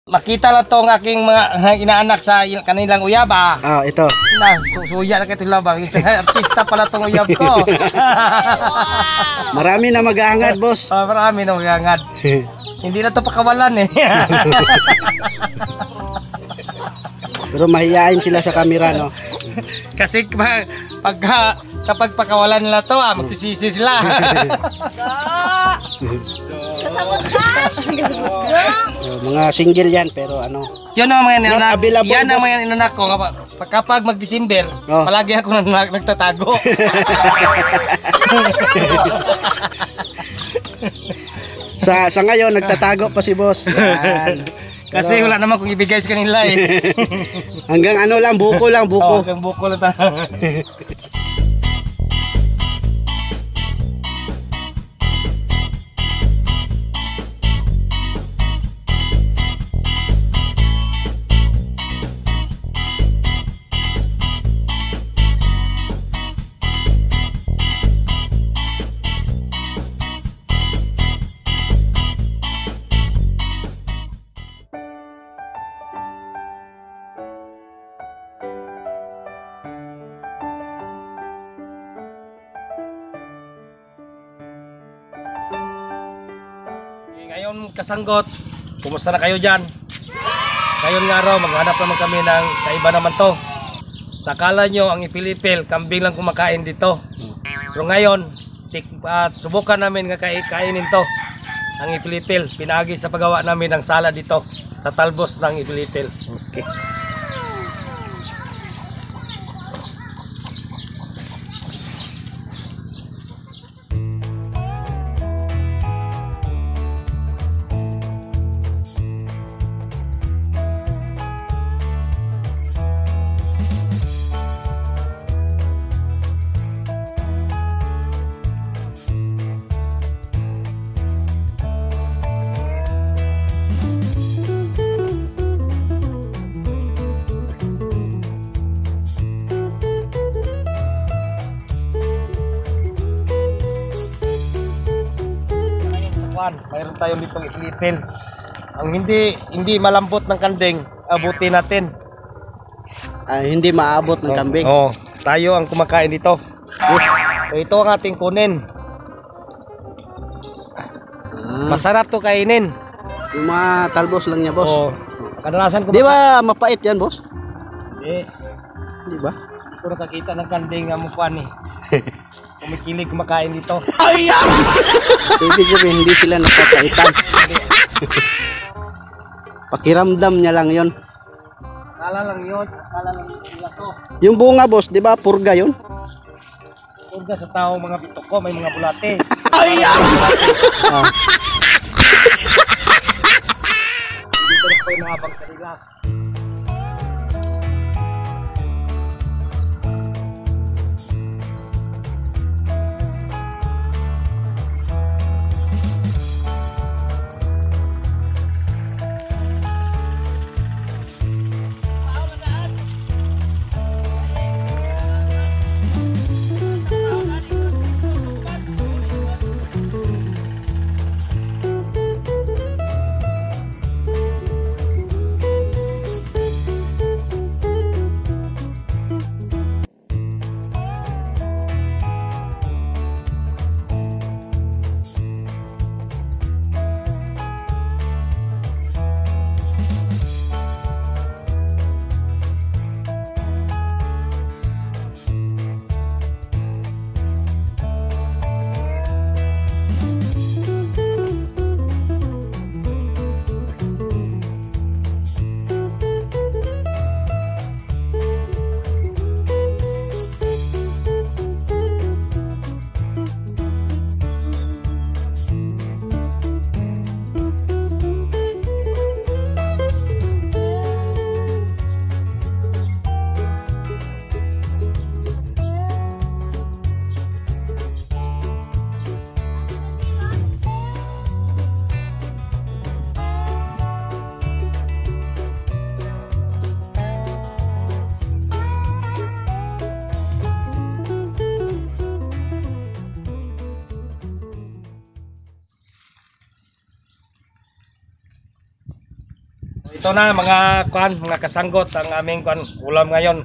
Makita lang tong aking mga inaanak sa kanilang uyab ah. Ah, ito. Na, suya na kayo labang. Artista pala tong uyab ko. Marami na mag-aangad, boss. Marami na magangad. Hindi na to pakawalan eh. Pero mahihain sila sa camera, no? Kasi kapag pakawalan nila to ah, magsisisi sila. Kasabot ka! Mga single yan, pero ano. Yun ang mga inanak. Not available, Yan ang boss. mga inanak ko. Kapag mag-December, Oh. palagi ako nagtatago. Sa ngayon, nagtatago pa si boss. Yan. Kasi wala naman kung ibigay sa kanila eh. Hanggang ano lang, buko lang, buko. Hanggang buko lang tayo. Ngayon kasanggot, kumusta na kayo dyan? Ngayon nga raw, maghanap naman kami ng kaiba naman to. Sakala nyo ang ipilipil, kambing lang kumakain dito. Pero ngayon, subukan namin nga kainin to. Ang ipilipil, pinagi sa paggawa namin ng sala dito sa talbos ng ipilipil. Okay. Mayroon tayong ditong ipilipil. Ang hindi malambot ng kanding, abutin natin. Hindi maabot ng kambing. Oh, tayo ang kumakain dito. So, ito ang ating kunin. Masarap to kainin. Yung mga talbos lang niya, boss. Oh, kadalasan Di ba mapait yan, boss? Eh, Di ba? hindi ko nakakita ng kanding nga mukhaan eh. Kumikilig kumakain dito. Ibig sabihin, hindi sila napapaitan. Pakiramdam niya lang yon. Kala lang yun, kala lang nila to. Yung bunga, boss, di ba purga yun? Purga sa tao mga bitok ko, may mga bulate. Ah. Dito na po yung mga habang kanila. Ito na mga kwan, mga kasanggot ang aming kwan ulam ngayon.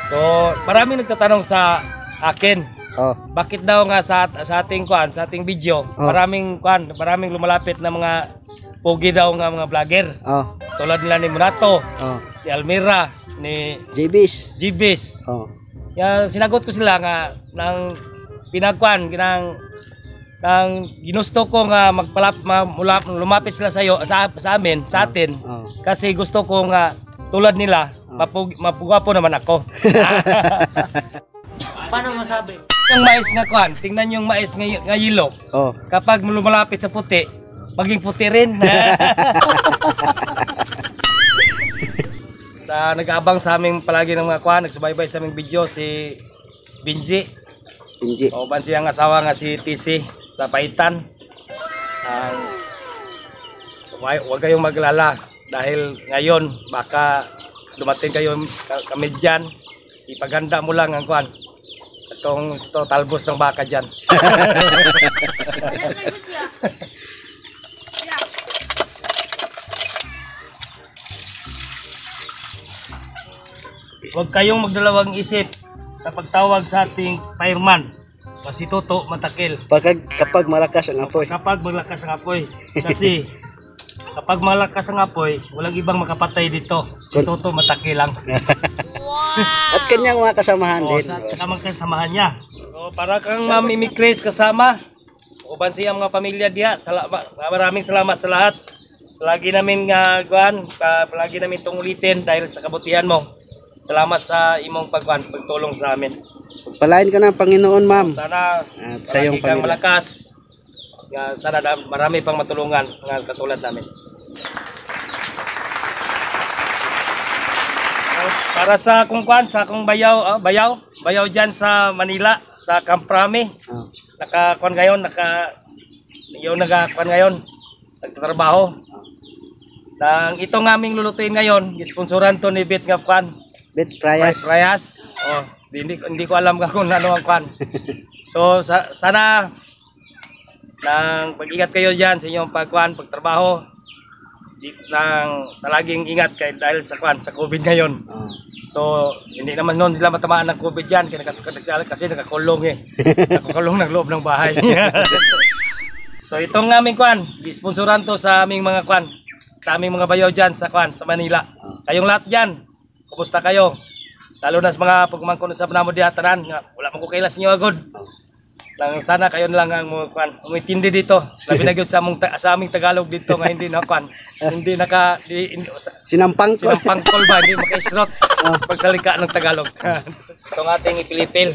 So, marami nagtatanong sa akin, Oh. bakit daw nga sa ating kwan, sa ating video, maraming lumalapit na mga pogi daw nga mga vlogger. Oh. Tulad nila ni Monato, Oh. ni Almira, ni JB's. Jibis. Oh. Ya, sinagot ko sila nga ng pinagkwan ng ginusto ko nga lumapit sila sa amin, sa atin. Oh. Kasi gusto ko nga tulad nila, mapugwapo naman ako. Paano masabi? Yung mais nga kwan, tingnan yung mais nga yellow. Oh. Kapag lumalapit sa puti, maging puti rin. Sa nag-aabang sa aming palagi ng mga kwan, nagsubaybay sa aming video si Binji. Hindi. O ban siyang asawa nga si TC sa Paitan. So, huwag kayong maglala dahil ngayon baka dumating kayo kami dyan, ipaganda mo lang ang kwan. Itong talbos ng baka dyan. Huwag kayong magdalawang isip sa pagtawag sa ating fireman. Si Toto Matakil. Kapag malakas ang apoy. Kapag malakas ang apoy. Kasi kapag malakas ang apoy, walang ibang makapatay dito. Si Toto Matakil lang. At kanyang mga kasamahan O, din. sa mga kasamahan niya. So, para kang Mami Chris kasama. Uban siya mga pamilya diya. Maraming salamat sa lahat. Palagi namin palagi namin itong ulitin dahil sa kabutihan mo. Salamat sa imong pagtulong sa amin. Pagpalain ka ng Panginoon, ma'am. Sana At sa iyong palagi kang pamilya. malakas. Sana marami pang matulungan ng katulad namin. Para sa akong bayaw dyan sa Manila, sa Camp Rami. Oh. Nagtatrabaho. Itong aming lulutuin ngayon, isponsoran to ni Bet nga kwan. Bet Prayas. Prayas. Oh, hindi ko alam kung ano ang kwan. So sana nang pag-ingat kayo diyan sa inyong pagtrabaho. Talaging ingat kayo dahil sa COVID ngayon. Oh. So hindi naman noon sila matamaan ng COVID diyan kasi nakakulong nakakulong ng loob ng bahay. So itong aming sponsoran to sa aming mga sa aming mga bayaw diyan sa Manila. Kayong lahat diyan, kumusta kayo? Lalo na sa mga pagmangkon sa panamo diha tanan, wala man ko kailas niyo agad. Lang sana kayo lang ang umintindi dito. Labi na gyud sa aming Tagalog dito nga hindi sinampangkol ba, hindi maka-isrot pagsalika ng Tagalog. Itong ating ipilipil.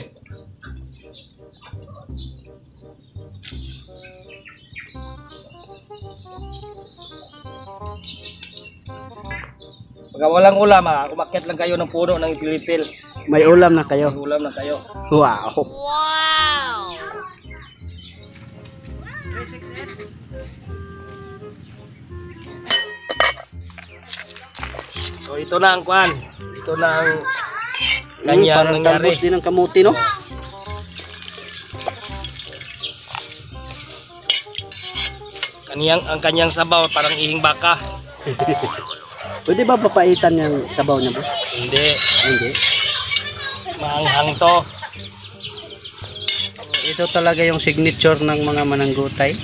Pag walang ulam, umakyat lang kayo ng puno ng ipilipil. May ulam na kayo. May ulam na kayo. Wow. So ito na ang ito na ang kanyang Parang nangyari. talbos din ng kamuti, no? Ang kanyang sabaw parang ihing baka. Pwede ba papaitan yung sabaw niya, boss? Hindi, Hindi. maanghang to. Ito talaga yung signature ng mga mananggutay.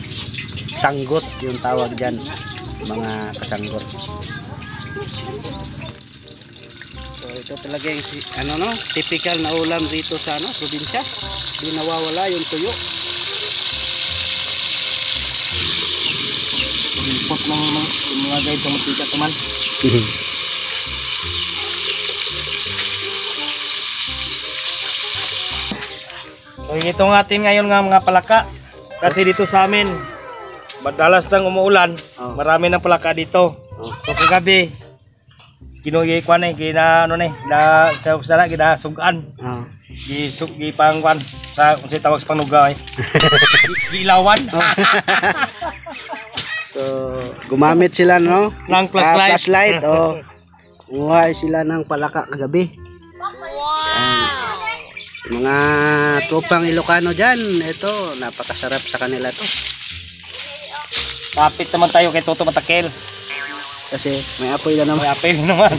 Sanggot yung tawag dyan. Mga kasanggot. So ito talaga yung typical na ulam dito sa probinsya. Di nawawala yung tuyo. Import ng mga guide sa matika naman. So ito nga atin ngayon nga mga palaka. Kasi dito sa amin, madalas nang umuulan, marami ng palaka dito. So kagabi, ginasugan. Gipangwan sa kung tawag sa panugaw gilawan. So gumamit sila ng flashlight. flashlight. Umuhay sila ng palaka kagabi. Sa mga tropang Ilocano dyan, ito napakasarap sa kanila to. Kapit naman tayo kay Toto Matakil. Kasi may apoy na naman. May apel naman.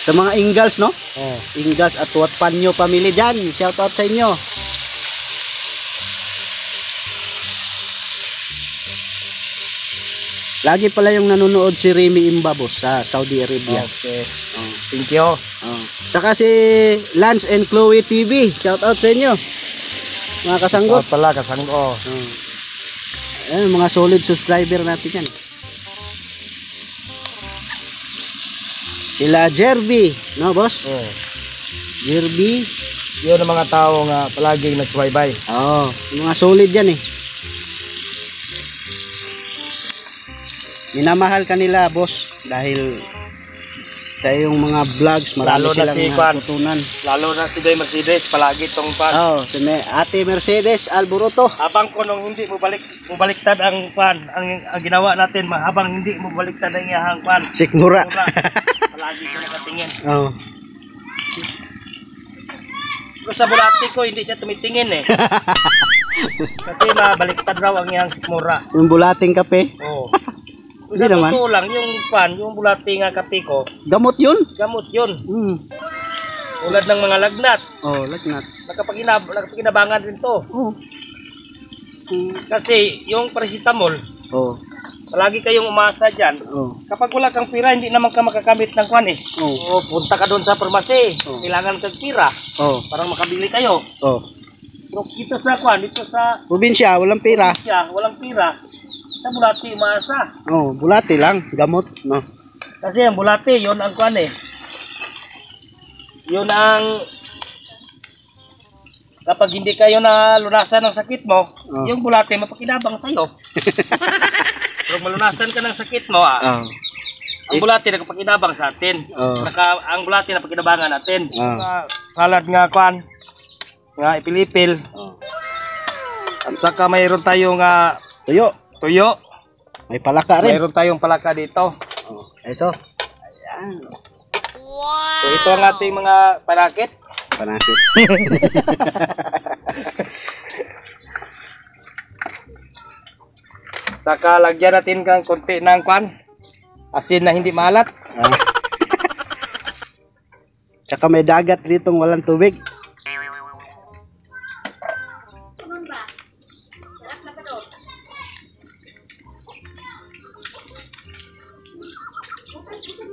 Sa mga Ingalls, no? Oh. Ingalls at Wat Panyo family dyan. Shout out sa inyo. Lagi pala yung nanonood si Remy Imba, boss, sa Saudi Arabia. Okay. Oh. Thank you. Oh. Saka si Lance and Chloe TV. Shout out sa inyo. Mga kasanggot. Pala kasanggot. Oh. Ayan, mga solid subscriber natin yan. Sila Jerby, no boss? Oh. Jerby. Yun ang mga tao nga palaging nagsubaybay. Oo, mga solid yan eh. Minamahal kanila, boss, dahil sa iyong mga vlogs, marami Lalo na silang si Juan. natutunan. Lalo na si Day Mercedes, palagi itong pan. Oo, si Ate Mercedes Alboroto. Habang ko nung hindi mo baliktad ang pan, ang ginawa natin, habang hindi mo baliktad ang iyahang pan. Sikmura. Palagi siya nakatingin. Oo. Kung sa bulati ko, hindi siya tumitingin eh. Kasi mabaliktad raw ang iyang sikmura. Yung bulating kape. Oo. Kung Hindi sa naman. totoo lang, yung pan, yung bulati nga kape ko, Gamot yun. gamot yun. Tulad Tulad ng mga lagnat. Oh, lagnat. Nakapaginabangan din to. Oh. Kasi yung paracetamol, Oh. palagi kayong umasa dyan. Oh. Kapag wala kang pira, hindi naman ka makakamit ng kwan eh. Oh. O punta ka doon sa parmasi, Oh. kailangan kang pira, Oh. parang makabili kayo. Oh. Pero dito sa kwan, dito sa Probinsya, walang pira. siya, walang pira, sa bulati umasa. Oh, bulati lang, gamot, no. Kasi ang bulati, yun ang kwan eh. Yun ang, kapag hindi kayo na lunasan ng sakit mo, yung bulati mapakinabang sa'yo. Pero malunasan ka ng sakit mo, Oh. ang bulati nagpakinabang sa atin. Oh. Ang bulati na pakinabangan natin. Ah. Salad nga kwan, nga ipilipil. Oh. At saka mayroon tayong Tuyo. tuyo. May palaka rin. Mayroon tayong palaka dito. Oh. Ito. Ayan. So ito ang ating mga panakit. Panakit. Saka lagyan natin kang konti ng kwan. Asin na hindi maalat. Ah. Tsaka may dagat ditong walang tubig.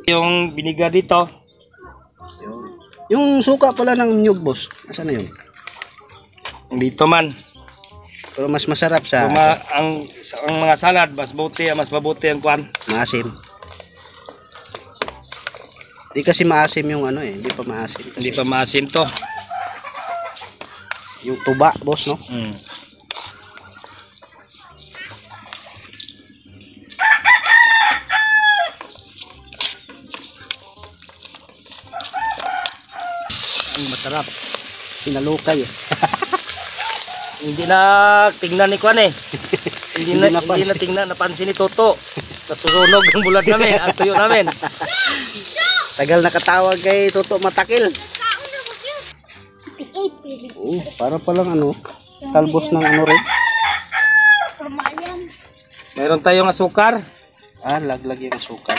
Yung biniga dito, Yung suka pala ng nyug, boss. Nasaan na yun? dito man. Pero mas masarap sa Ang mga salad, mas mabuti ang kwan. maasim. Di kasi maasim yung ano eh. Di pa maasim. Hindi pa maasim to. Yung tuba, boss, no? Ang masarap. Sinalukay eh. Hindi na tingnan ni Kwan eh. Hindi na tingnan, napansin ni Toto. Nasusunog ang bulat namin, ang tuyo namin. Tagal nakatawag kay Toto Matakil. Oh, para palang ano, talbos ng ano rin. Mayroon tayong asukar. Ah, laglag yung asukal.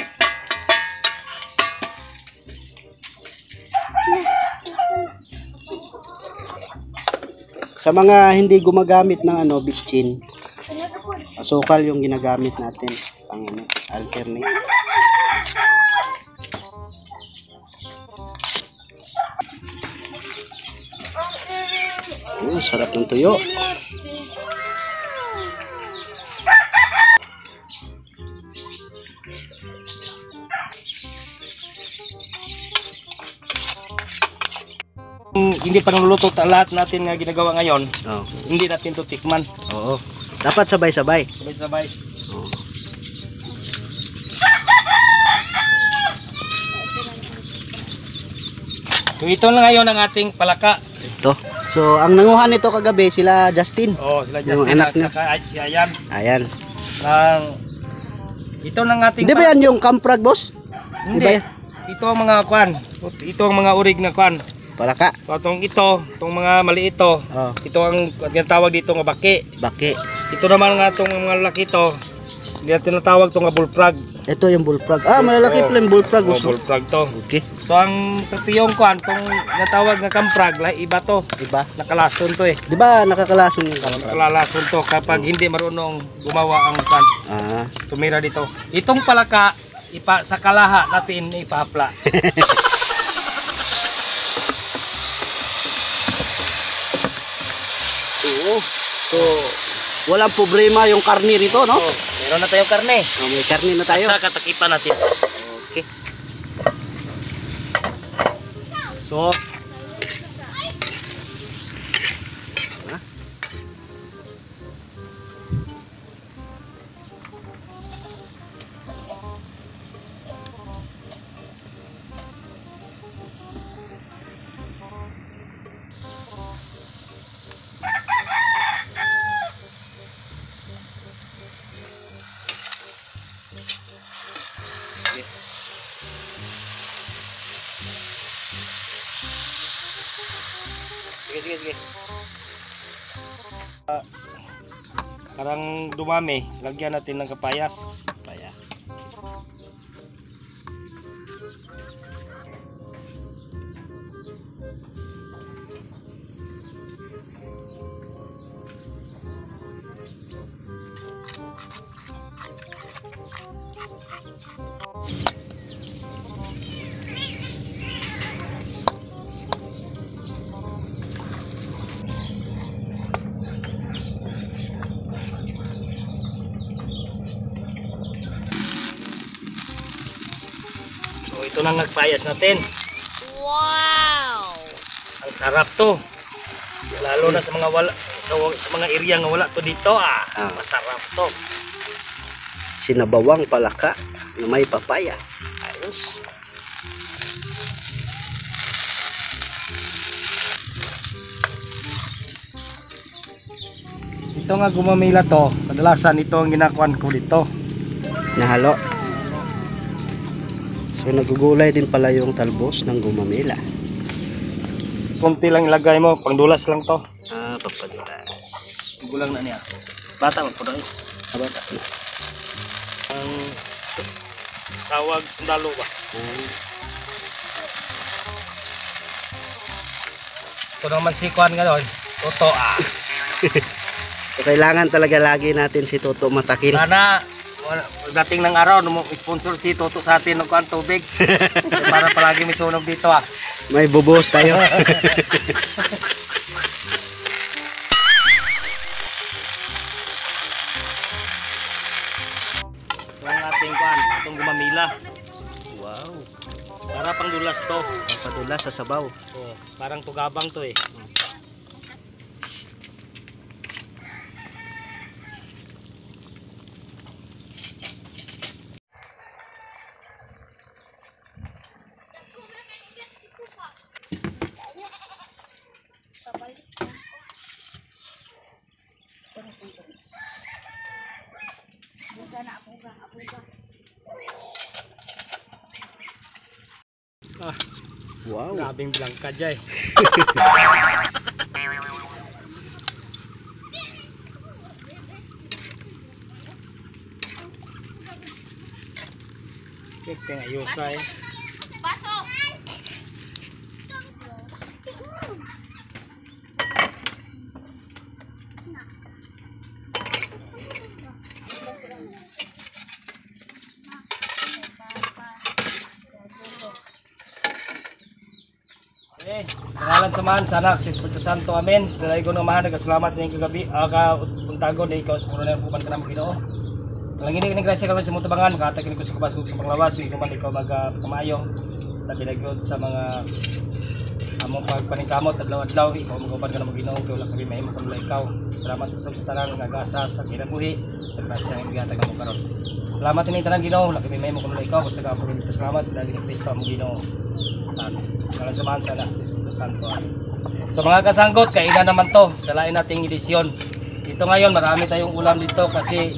Sa mga hindi gumagamit ng ano, bitchin, asukal yung ginagamit natin pang ano, alternate. Oh, sarap ng tuyo. Hindi pa naluluto lahat natin nga ginagawa ngayon. Oh. Hindi natin to tikman. Oo. Dapat sabay-sabay. Sabay-sabay. Oh. So ito na ngayon ang ating palaka. Ito. So, ang nanguhan nito kagabi sila Justin. Oh, sila Yung Justin anak at niya. saka si Ayan. Ayan. Ito ng ating Hindi ba yan yung camprag, boss? Hindi. Di ba yan? Ito ang mga kwan. Ito ang mga urig na kwan. Palaka. So itong mga maliit Oh. ito ang tinatawag dito nga baki. Baki. Ito naman nga itong mga laki ito, Hindi na tinatawag to nga bullfrog. Ito yung bullfrog. Ah, malalaki pala yung bullfrog. Oh, Gusto. bullfrog to. Okay. So ang tutiyong kuan tong natawag nga kamprag lahi iba to. Diba? Nakalason to eh. Di ba nakakalason yung kamprag? Nakalalason to kapag hindi marunong gumawa ang kuan. Ah. Tumira dito. Itong palaka sa kalaha natin ipapla. Oo. So, walang problema yung karne rito, no? Oh, meron na tayong karne. Oh, may karne na tayo. Sa katakipan natin. Okay. So, sige. Parang dumami, lagyan natin ng kapayas. Kaya. So ito na nagpayas natin. Wow! Ang sarap to. Lalo na sa mga sa mga area nga wala to dito masarap to. Sinabawang palaka na may papaya. Ayos. Ito nga gumamila to, kadalasan ito ang ginakuan ko dito. Nahalo. So, nagugulay din pala yung talbos ng gumamela. Kunti lang ilagay mo, pangdulas lang to. Ah, papadulas. Gulang na niya. Bata magpuno eh. Abata na. Ang tawag sundalo ba? Ito naman si Kuan ngayon, Toto So, kailangan talaga lagi natin si Toto matakil. Sana dating ng araw sponsor si Toto sa atin ng kuan tubig. Para palagi may sunog dito May bubos tayo. Ito ang ating kuan, itong gumamila. Wow. Para pangdulas to. Padulas sa sabaw. Oh, parang tugabang to eh. Wow. Grabing blangka jay. Ito nga ayusa eh. Okay, pangalan samahan sa anak, si Espiritu Santo, amen. Dalay ko ng mahal, nagkasalamat din kagabi, kauntagon, na ikaw sa na yung pupan ka naman Ginoo. Talangin ni grasya kami sa mga tabangan, makatagin ko sa kabasog sa panglawas, ikaw man ikaw magkamayo, labi na gyud sa mga among pagpaningkamot, adlaw-adlaw, ikaw magupan ka naman Ginoo, kaya wala kami mahimo kung ikaw. Salamat po sa bistaran, nagasa sa kinabuhi, sa grasya ng bigatag mo karon. Salamat din tanan Ginoo, wala kami mahimo kung ikaw, basta ka po salamat dahil ni Kristo ang Ginoo. Maraming samahan sana sa Espiritu Santo. So mga kasanggot, kainan naman to sa lain nating edisyon. Dito ngayon marami tayong ulam dito kasi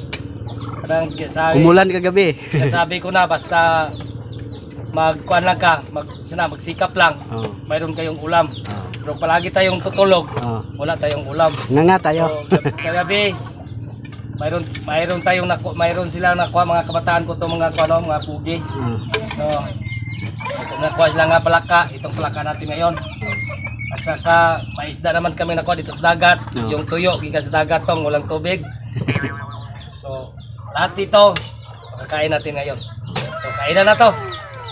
umulan kagabi. sabi ko na basta magkuan lang ka, magsikap lang. Mayroon kayong ulam. Pero palagi tayong tutulog, wala tayong ulam. Nga tayo. So, kagabi mayroon silang nakuha mga kabataan ko to mga mga pugi. So, nakuha sila nga palaka, itong palaka natin ngayon. At saka paisda naman kami nakuha dito sa dagat, yung tuyo gikan sa dagat tong walang tubig. So, lahat dito makakain natin ngayon. So, kainan na to.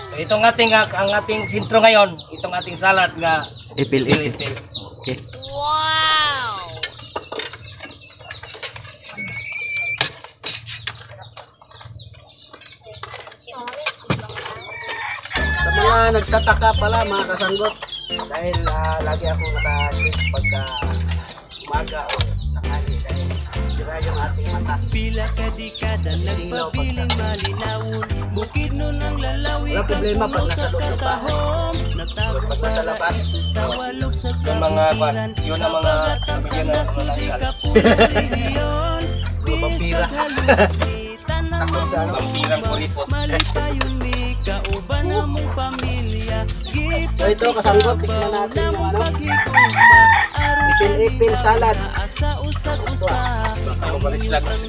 So, itong ang ating sintro ngayon, itong ating salad nga Ipil. Okay. Sa mga nagtataka pala mga kasanggot, dahil lagi ako naka-shake pagka umaga o tanghali dahil sira yung ating mata. Pila ka dekada nagpapiling malinawon, bukid nun ang lalawi. Wala problema pag nasa loob ng bahay. Pag nasa labas, sa walog sa yung mga yun ang mga pamilya na vampira. Takot sa ano? pampirang kuripot. Malipayon ni kauban namong pamilya. So ito kasanggot, tignan natin yung ano, ipil salad. Asa usag-usa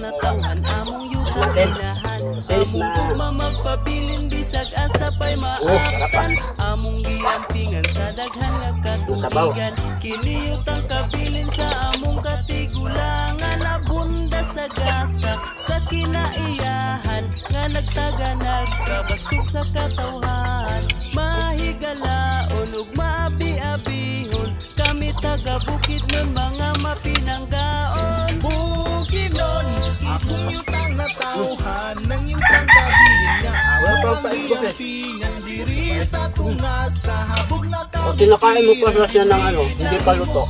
natangan among Natin. So, says na magpabilin bisag asa pa'y maaptan among giampingan sa daghan nga sabaw. katubigan kiniyot ang kabilin sa among katigulangan abunda sa gasa sa kinaiyahan nga nagtaga nagkabaskog sa katawhan mahigalaon ug maabi-abihon kami taga bukid nun mga mapinanggaon bukinon akong yutang na tauhan nang yutang kabilin nga among giampingan diri sa tunga sa habog na O tinakain mo pa siya ng ano, hindi pa luto.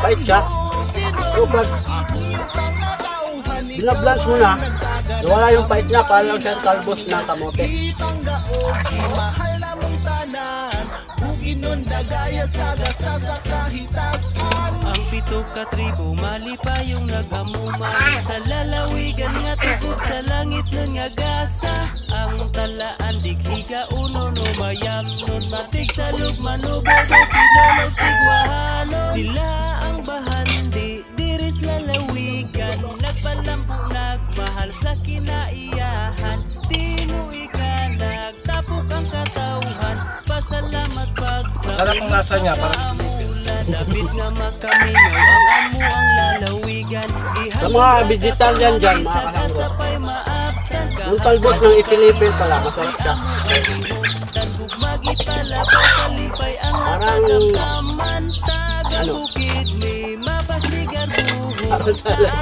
Pait siya. So pag binablance mo na, nawala yung pait niya, para lang siya kalbos ng kamote. Ang pito ka tribo malipayong naghamuma sa lalawigan nga tugod sa langit nun nga gasa ang talaan dighiga uno no mayam nun matig sa lugman ubogo pinanog tigwahalo sila ang bahandi diris lalawigan nagpalampo nagmahal sa kinaiyahan tinuig ka nagtapok ang katawhan pasalamat pagsa Sarap ang lasa niya, parang Dapat nga makamingaw ang amo ang lalawigan Sa mga vegetarian dyan, mga kasanggot, yung talbos ng ipilipil pala, masarap siya. Parang, ano, parang salad.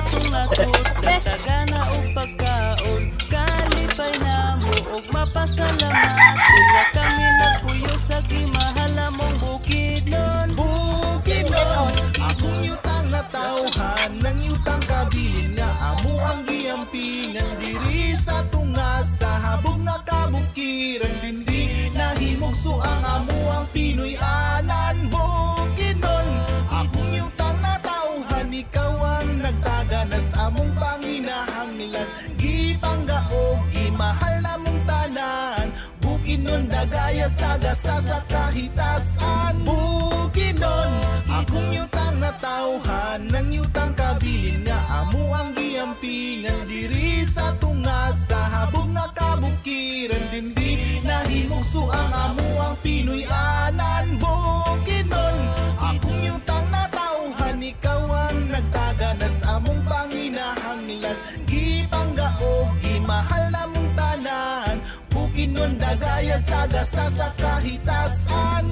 Mapasalamat kung kami nagpuyo sa gimahal mong bukid nun Bukidnon akong yutang na tauhan ng yutang kabilin nga amo ang giampingan diri sa tunga sa habog nga kabukiran dindi nahimugso ang amo ang Pinoy anan Bukidnon akong yutang na tauhan ikaw ang nagtaganas among panginahanglan gipanggaog gimahal namong tanan Bukidnon dagaya sagasa sa kahitasan Bukidnon akong yutang na tauhan ng yutang kabilin nga amo ang giampingan diri sa tunga sa habog nga kabukiran dindi nahimugso ang amo ang Pinoy anan Bukidnon akong yutang na tauhan ikaw ang nagtaganas among panginahanglan gipanggaog gimahal namong tanan Bukidnon dagaya sagasa sa kahitasan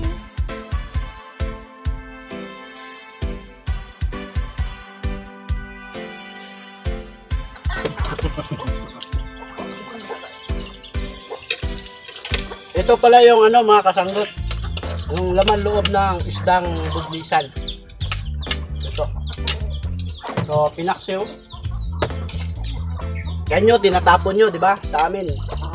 Ito pala yung ano mga kasanggot, yung laman loob ng isdang budlisan. Ito. So, pinaksiw. Ganyo, tinatapon nyo, di ba? Sa amin.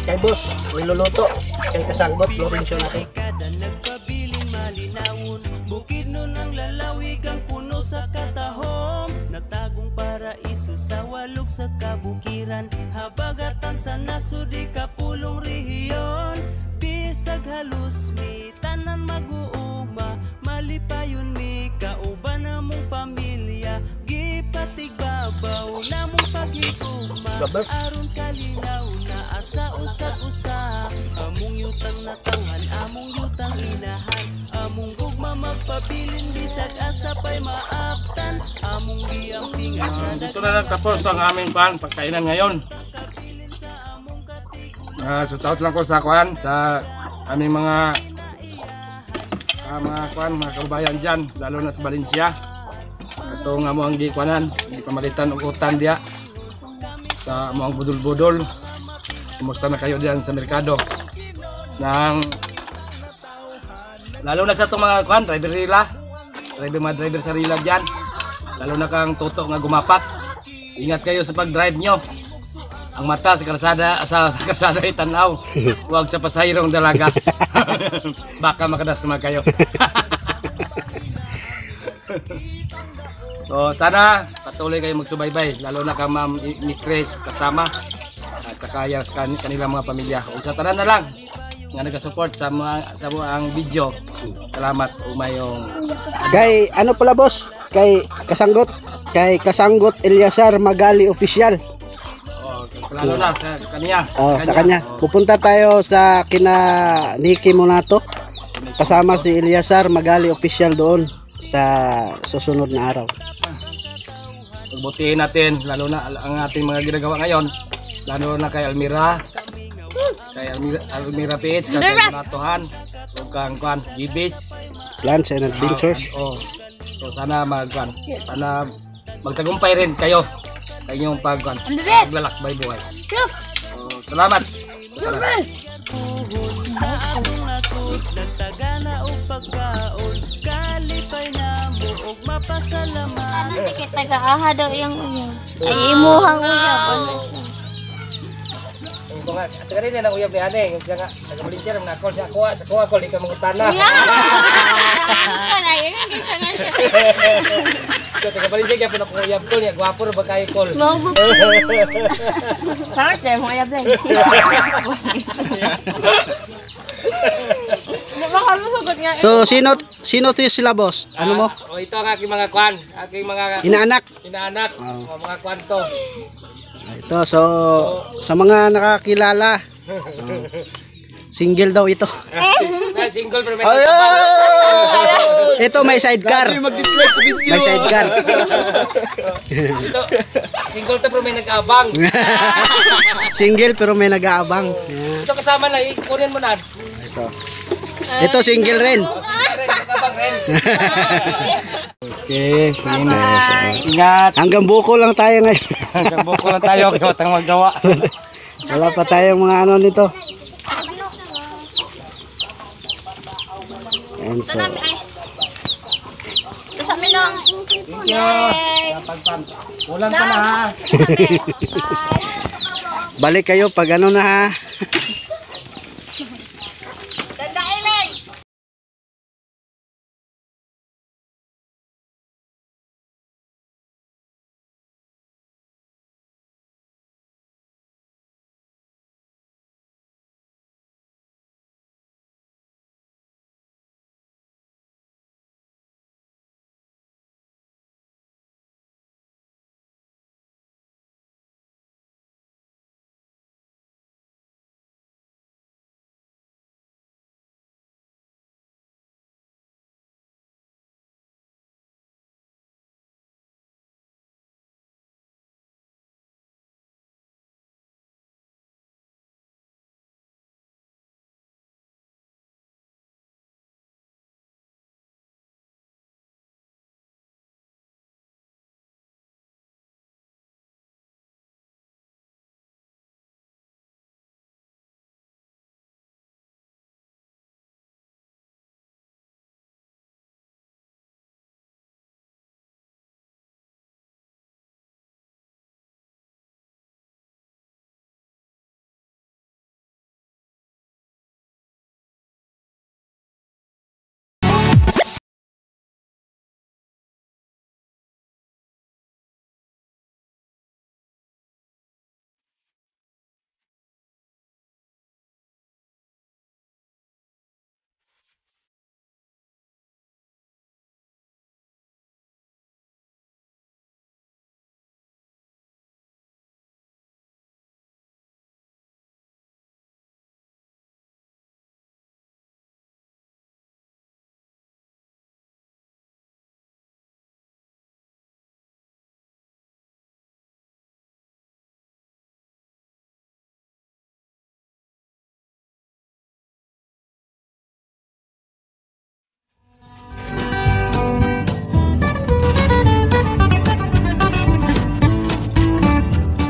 Kay boss, niluluto. Kay kasanggot, Florencio natin. kada nagpabiling malinawon Bukidnon ang lalawig ang puno sa katahom Nagtagong paraiso sa walog sa kabukiran Habagatan sa nasudi kapulong rehiyon Bisag halus mi tanan mag-uuma Malipayon mi kauban namong pamilya Gipa katigbabaw namong paghigugma aron kalinaw na asa usag-usa among yutang natawhan among yutang inahan among gugma magpabilin bisag asa pay maaptan among giamping asa Dito na lang tapos ang aming pagkainan ngayon. Shout lang ko sa aming mga mga kababayan dyan, lalo na sa Valencia. Ito nga mo ang gikuanan, hindi pamalitan og utan diya sa mga budol-budol. Kumusta na kayo diyan sa merkado? Lalo na sa itong mga driver sa rila dyan. Lalo na kang tutok nga gumapat. Ingat kayo sa pag-drive nyo. Ang mata sa kalsada ay tanaw. Huwag sa pasahirong dalaga. Baka makadasma kayo. So sana patuloy kayo magsubaybay. Lalo na ka Ma'am ni Chris kasama. At saka yung kanilang mga pamilya. O sa tanan na lang nga nagasupport sa ang video. Salamat umayong. Kay ano pala boss? Kay Kasanggot Eliasar Magali Official. Lalo na sa kanya. Sa kanya. Pupunta tayo sa kina Nikki Monato. Kasama si Eliasar Magali Official doon sa susunod na araw. Pagbutihin natin, lalo na ang ating mga ginagawa ngayon. Lalo na kay Almira Pits, kay Monatohan, o kang Gibis. Plans and Adventures. So sana magtagumpay rin kayo sa inyong paglalakbay buhay. Salamat. sa among nasod nagtagana og pagkaon kalipay namo og mapasalamat Dikit taga-aha daw yung uyab. Ay, imuhang uyab. Ano siya? Ito nga, taga rin yan ang uyab ni Ane. Yung siya nga, taga-Valencia naman nakol siya. Sa kuha ko, di ka mangutana. So, taga-Valencia kaya po na kung uyab ko niya. Gwapo rin ba kayo kol? Manggup. Sangat siya, mga uyab lang. Di ba kami sagot nga? So sino to sila boss? Ano mo? Ito ang aking mga kwan. Aking mga Inaanak. inaanak. Mga kwan to. Ito so sa mga nakakilala. Single daw ito. Single pero may nagkabang. Ito may sidecar. mag-dislike sa video May sidecar. Ito, single to pero may nag-abang. Single pero may nag-aabang. Ito kasama na, ikunin mo na. Ito single rin. Nag-abang rin. Okay, Ingat. hanggang buko lang tayo ngayon. Hanggang buko lang tayo, kaya watang magawa. Wala pa tayong mga ano nito. And so, Sa amin lang. Thank you. Ulan pa na ha. balik kayo pag ano na ha.